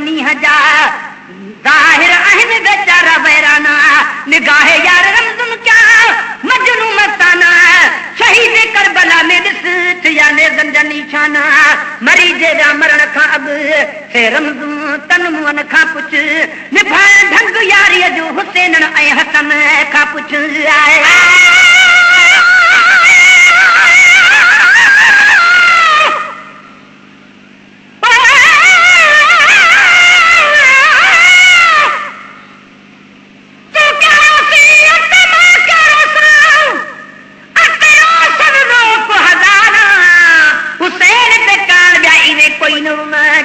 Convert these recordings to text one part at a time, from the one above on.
दुनी जा ज़ाहिर आहिन बेचारा बैराना निगाह यार रमज़न क्या मजनू मस्ताना शहीद करबला में दिस याने ज़ंद निशाना मरीजे दा मरण खां अॻु से रमज़न तन मुअन खां पुछ निभाए ढंग यारीअ जो हुसैन ऐं हसन खां पुछ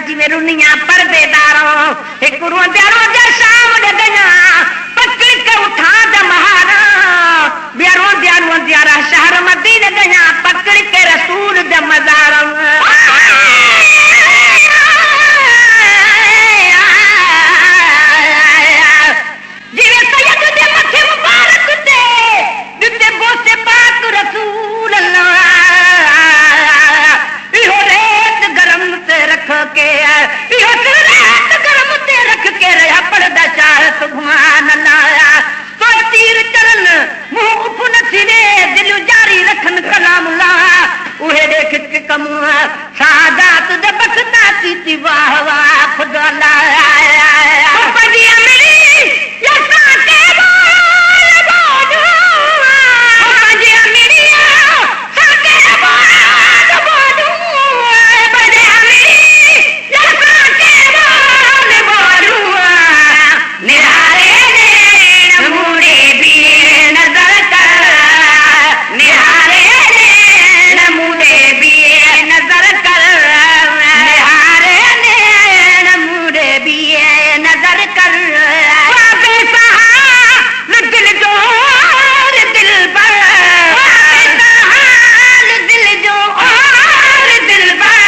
जिमें रुनिया परदेदारों एक रोज़ारों जा शाम डगना पकड़ के उठा द महारा बियारों दियारों दियारा शहर मदीने गया पकड़ के रसूल द मज़ारों जिमें सैयद दे मथे मुबारक दे दिते बोसे पाक रसूल अल्लाह इहो रेत गरम ते रख के इहो रेत गरम ते रख के रहा पड़दा चाह सुभान अल्लाह तो तीर चलन मुंह उफ न थिने दिल जारी रखन कलाम अल्लाह उहे देख के कम सादात दे बखता ती वाह वाह खुदा अल्लाह पदिया मेरी या साके बोल बोल पदिया मेरी साके बोल बोल पदिया मेरी या साके बोल बोल निहारे ने नमूने भी नजर कर निहारे ने नमूने भी नजर कर निहारे ने नमूने भी नजर कर दिल जोर दिल पर दिल जो और दिल पर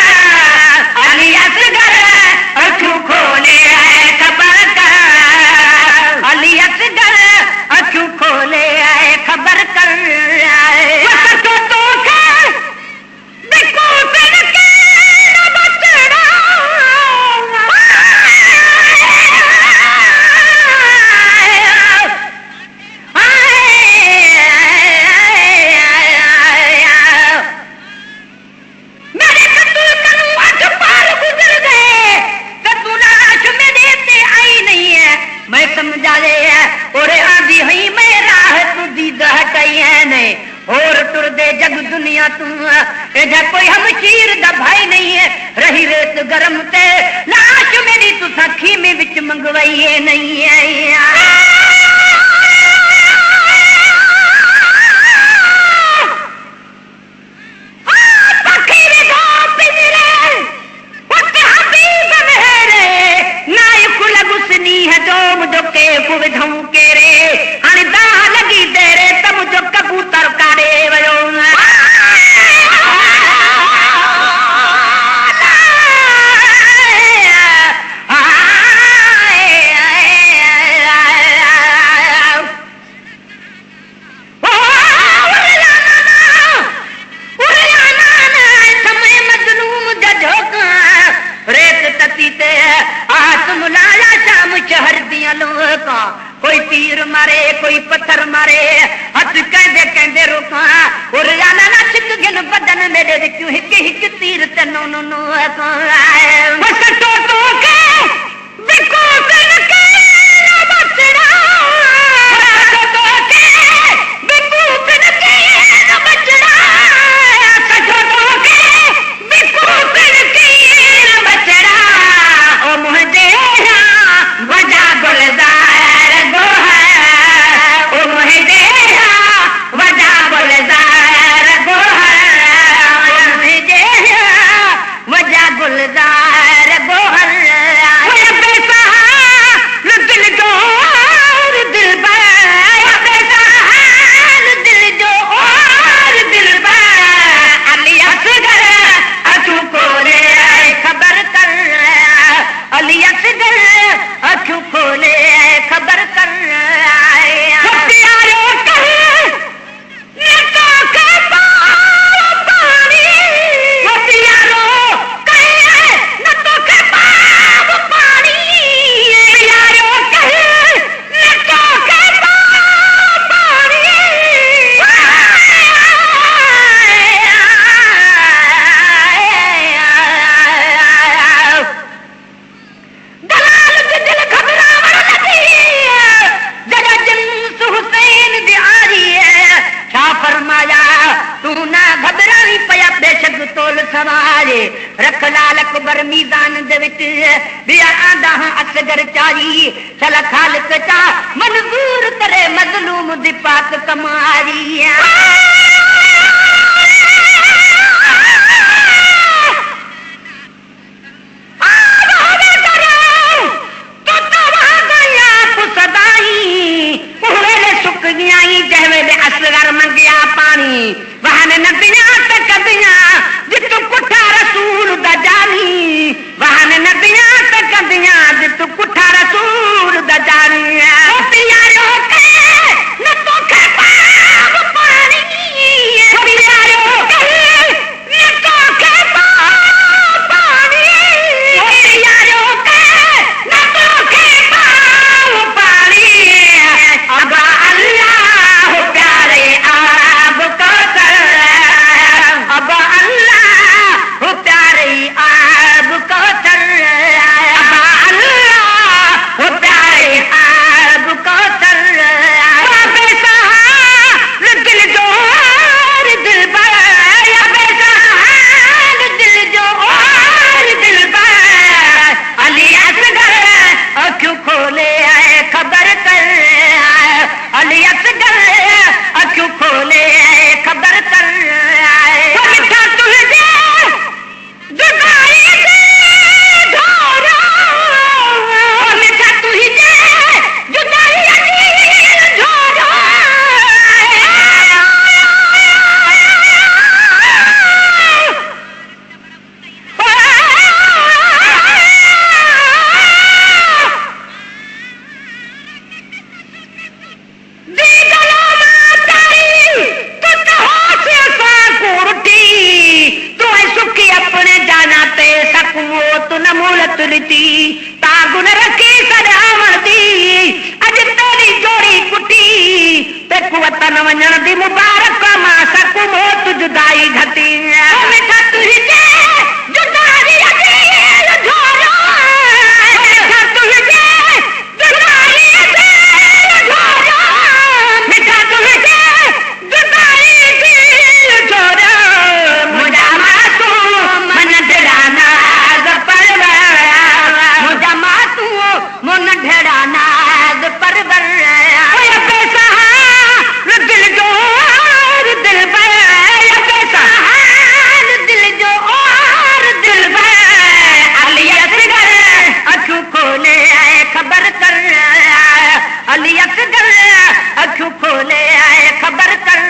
अली असगर अखू खोले खबर कर अली असगर अखू खोले खबर कर देखो फिर के न बचड़ा मेरे कतू कनू अठ पार गुजर गए कतू लाश मेरे ते आई नहीं है मैं समझा ले और आंधी हई मैं राह तुदी दहटई है ने और तुर दे जग दुनिया तू एजा कोई हम शीर दा भाई नहीं है रही रेत गरम ते लाश मेरी तू सखी में विच मंगवाई है नहीं है कबूतर काड़े वयो कोई तीर मारे कोई पत्थर मारे हथ कहते कहते रोका और जाना ना छिक गिन बदन मेरे विचों हिक हिक तीर ते नो नो नो बस तो के देखो फिर के न बचड़ा तो के देखो फिर के न बचड़ा तो के देखो फिर के न बचड़ा ओ मुझे वजा गुलजार गो है ओ मुझे वजा गुलजार गो है मुझे वजा गुलजार गो दे विच बिया आंदा हां असगर चाई चल खालिक चा मंजूर करे मजलूम दी पाक कमारी असगर मंगिया पानी वहन नदियां ते कदियां जितु कुठा रसूल दा जानी वहन नदियां ते कदियां जितु कुठा रसूल दा जानी प्यारो के न तो के पाप पानी प्यारो के न तो के पाप पानी प्यारो के न तो के पाप पानी अब अल्लाह प्यारे आब कौसर अब अल्लाह प्यारे आब कौसर अब अल्लाह प्यारे आब कौसर दिल जोर दिल दिल जोर दिल अली असगर अखियों खोले आए खबर कर अली असगर अखियों खोले खबर कर मिठा तुझे जुदाई से ढोरा मिठा तुझे जुदाई ढोरा अपने जाना पे सकूं तू न मूलत लिती तागुन रखी सजावण दी अज तेरी जोड़ी कुटी ते कुवतन वञण दी मुबारक मां सकूं मौत जुदाई घटी मिठा तुझे जुदाई झोरा मिठा तुझे जुदाई झोरा मिठा तुझे जुदाई झोरा मुझा मन ढड़ाना मुझा मातू मन ढड़ाना परवर पैसा दिल जो और दिल पैसा दिल जो और दिल अली असगर अखियों खोले आए खबर कर अली असगर अखियों खोले आए खबर कर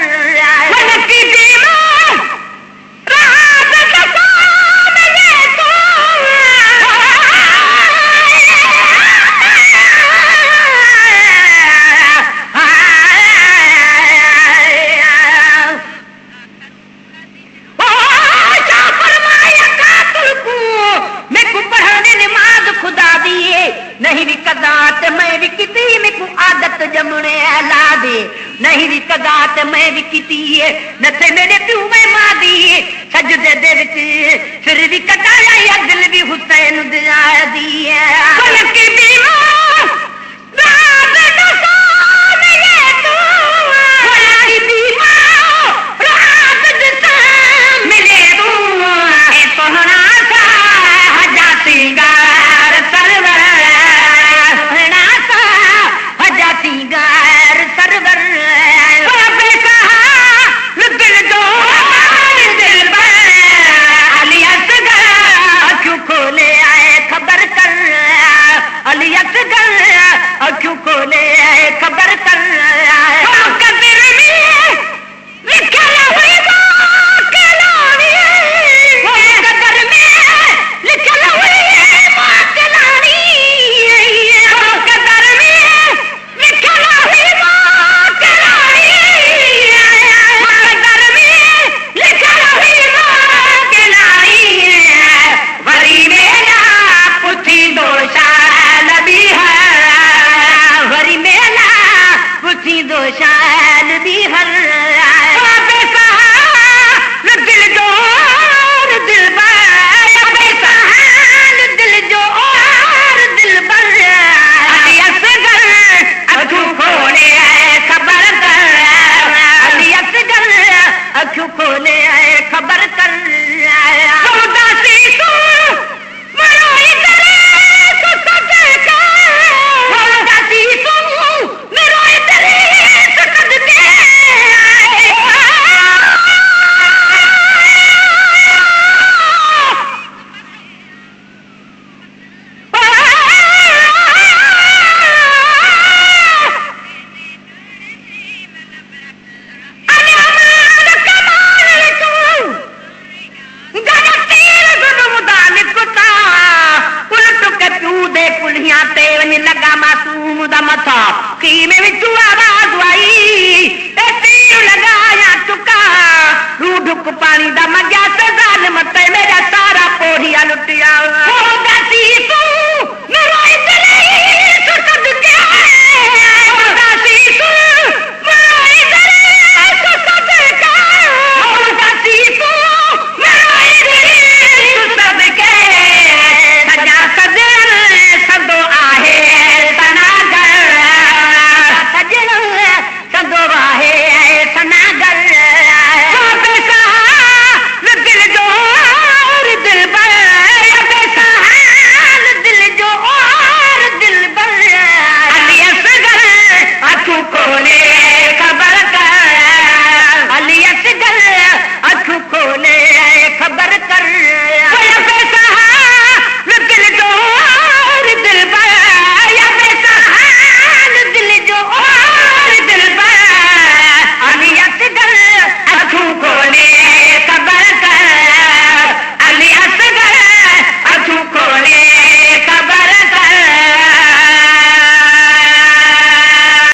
नहीं भी कदात मैं भी किती में को आदत जमने ला दे नहीं भी कदात मैं भी किती नथे मेरे प्यू में मां दी सजदे दे विच फिर भी कटाया या दिल भी हुसैन दिया